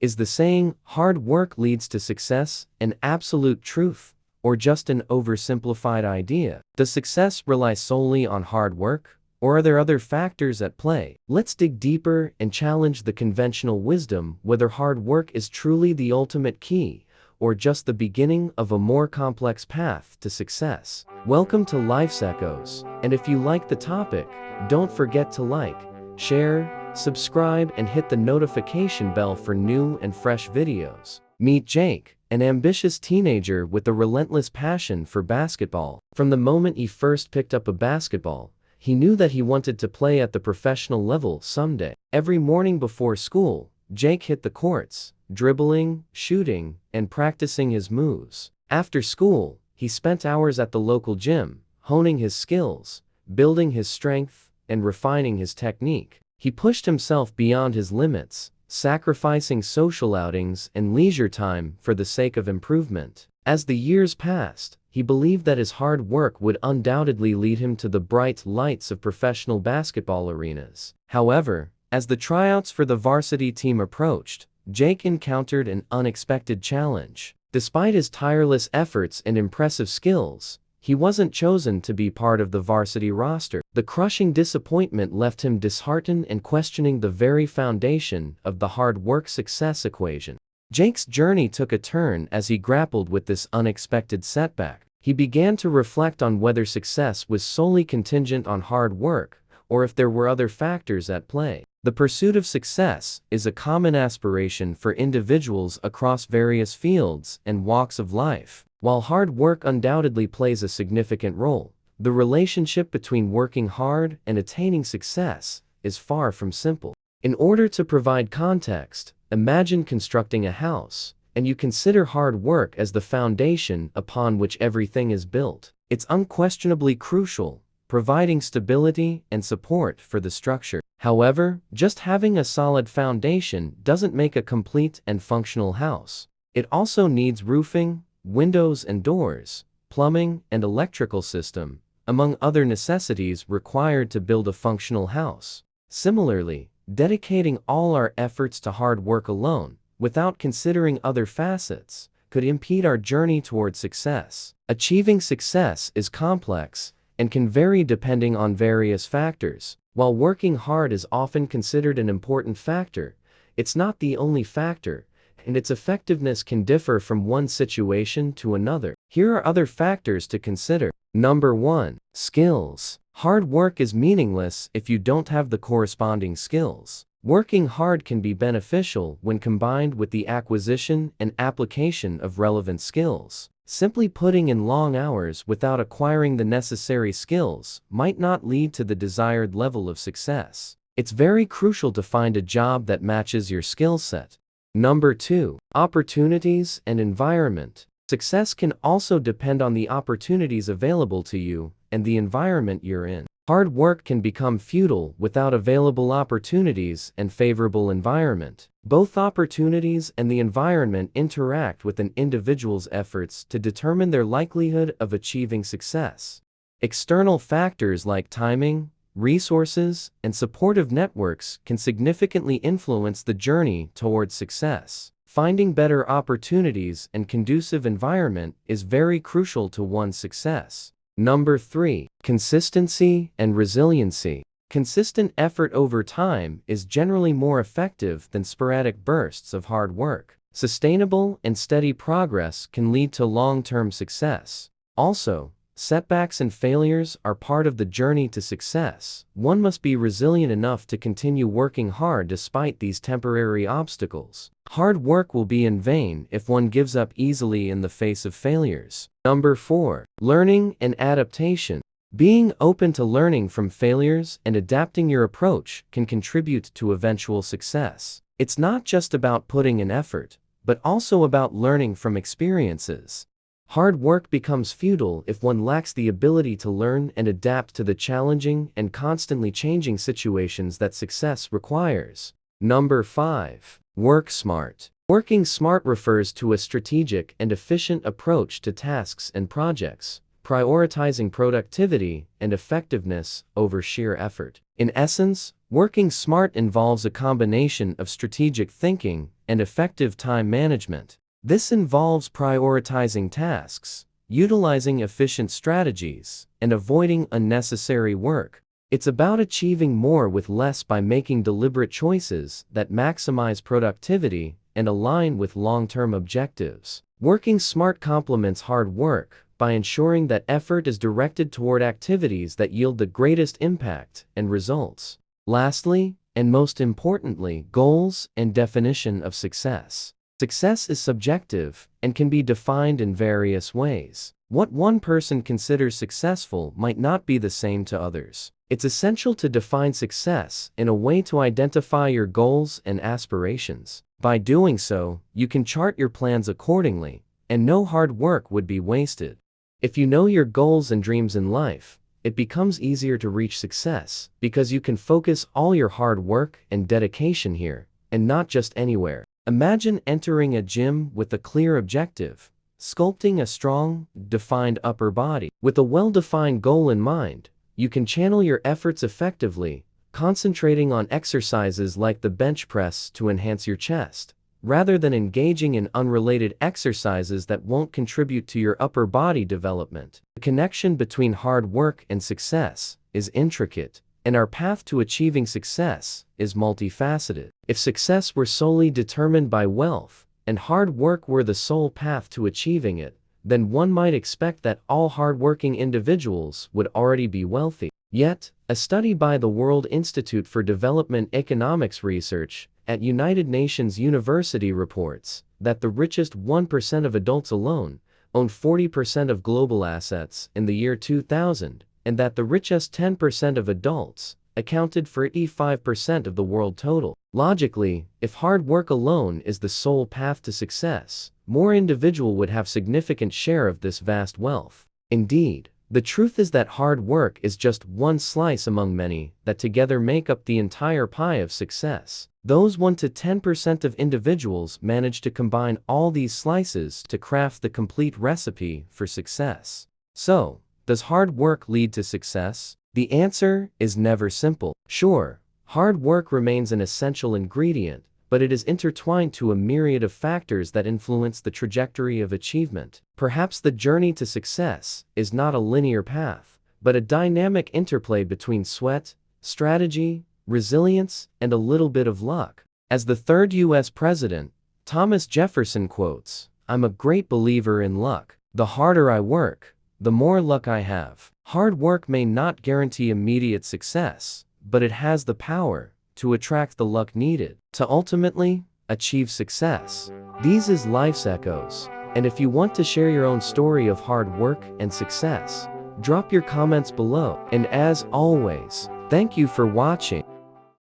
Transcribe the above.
Is the saying, hard work leads to success, an absolute truth, or just an oversimplified idea? Does success rely solely on hard work, or are there other factors at play? Let's dig deeper and challenge the conventional wisdom whether hard work is truly the ultimate key, or just the beginning of a more complex path to success. Welcome to Life's Echoes, and if you like the topic, don't forget to like, share, subscribe, and hit the notification bell for new and fresh videos. Meet Jake, an ambitious teenager with a relentless passion for basketball. From the moment he first picked up a basketball, he knew that he wanted to play at the professional level someday. Every morning before school, Jake hit the courts, dribbling, shooting, and practicing his moves. After school, he spent hours at the local gym, honing his skills, building his strength, and refining his technique. He pushed himself beyond his limits, sacrificing social outings and leisure time for the sake of improvement. As the years passed, he believed that his hard work would undoubtedly lead him to the bright lights of professional basketball arenas. However, as the tryouts for the varsity team approached, Jake encountered an unexpected challenge. Despite his tireless efforts and impressive skills, he wasn't chosen to be part of the varsity roster. The crushing disappointment left him disheartened and questioning the very foundation of the hard work success equation. Jake's journey took a turn as he grappled with this unexpected setback. He began to reflect on whether success was solely contingent on hard work, or if there were other factors at play. The pursuit of success is a common aspiration for individuals across various fields and walks of life. While hard work undoubtedly plays a significant role, the relationship between working hard and attaining success is far from simple. In order to provide context, imagine constructing a house, and you consider hard work as the foundation upon which everything is built. It's unquestionably crucial, providing stability and support for the structure. However, just having a solid foundation doesn't make a complete and functional house. It also needs roofing, windows and doors, plumbing and electrical system, among other necessities required to build a functional house. Similarly, dedicating all our efforts to hard work alone, without considering other facets, could impede our journey toward success. Achieving success is complex and can vary depending on various factors. While working hard is often considered an important factor, it's not the only factor, and its effectiveness can differ from one situation to another. Here are other factors to consider. Number 1. Skills. Hard work is meaningless if you don't have the corresponding skills. Working hard can be beneficial when combined with the acquisition and application of relevant skills. Simply putting in long hours without acquiring the necessary skills might not lead to the desired level of success. It's very crucial to find a job that matches your skill set. Number 2. Opportunities and environment. Success can also depend on the opportunities available to you and the environment you're in. Hard work can become futile without available opportunities and favorable environment. Both opportunities and the environment interact with an individual's efforts to determine their likelihood of achieving success. External factors like timing, resources, and supportive networks can significantly influence the journey towards success. Finding better opportunities and conducive environment is very crucial to one's success. Number 3. Consistency and resiliency. Consistent effort over time is generally more effective than sporadic bursts of hard work. Sustainable and steady progress can lead to long-term success. Also, setbacks and failures are part of the journey to success. One must be resilient enough to continue working hard despite these temporary obstacles. Hard work will be in vain if one gives up easily in the face of failures. Number 4. Learning and adaptation. Being open to learning from failures and adapting your approach can contribute to eventual success. It's not just about putting in effort, but also about learning from experiences. Hard work becomes futile if one lacks the ability to learn and adapt to the challenging and constantly changing situations that success requires. Number 5. Work smart. Working smart refers to a strategic and efficient approach to tasks and projects, prioritizing productivity and effectiveness over sheer effort. In essence, working smart involves a combination of strategic thinking and effective time management. This involves prioritizing tasks, utilizing efficient strategies, and avoiding unnecessary work. It's about achieving more with less by making deliberate choices that maximize productivity and align with long-term objectives. Working smart complements hard work by ensuring that effort is directed toward activities that yield the greatest impact and results. Lastly, and most importantly, goals and definition of success. Success is subjective and can be defined in various ways. What one person considers successful might not be the same to others. It's essential to define success in a way to identify your goals and aspirations. By doing so, you can chart your plans accordingly, and no hard work would be wasted. If you know your goals and dreams in life, it becomes easier to reach success because you can focus all your hard work and dedication here, and not just anywhere. Imagine entering a gym with a clear objective, sculpting a strong, defined upper body. With a well-defined goal in mind, you can channel your efforts effectively, concentrating on exercises like the bench press to enhance your chest, rather than engaging in unrelated exercises that won't contribute to your upper body development. The connection between hard work and success is intricate, and our path to achieving success is multifaceted. If success were solely determined by wealth, and hard work were the sole path to achieving it, then one might expect that all hardworking individuals would already be wealthy. Yet, a study by the World Institute for Development Economics Research at United Nations University reports that the richest 1% of adults alone owned 40% of global assets in the year 2000, and that the richest 10% of adults accounted for 85% of the world total. Logically, if hard work alone is the sole path to success, more individuals would have significant share of this vast wealth. Indeed, the truth is that hard work is just one slice among many that together make up the entire pie of success. Those 1 to 10% of individuals manage to combine all these slices to craft the complete recipe for success. So, does hard work lead to success? The answer is never simple. Sure, hard work remains an essential ingredient, but it is intertwined to a myriad of factors that influence the trajectory of achievement. Perhaps the journey to success is not a linear path, but a dynamic interplay between sweat, strategy, resilience, and a little bit of luck. As the third U.S. president, Thomas Jefferson quotes, "I'm a great believer in luck. The harder I work, the more luck I have." Hard work may not guarantee immediate success, but it has the power to attract the luck needed to ultimately achieve success. These is Life's Echoes, and if you want to share your own story of hard work and success, drop your comments below. And as always, thank you for watching.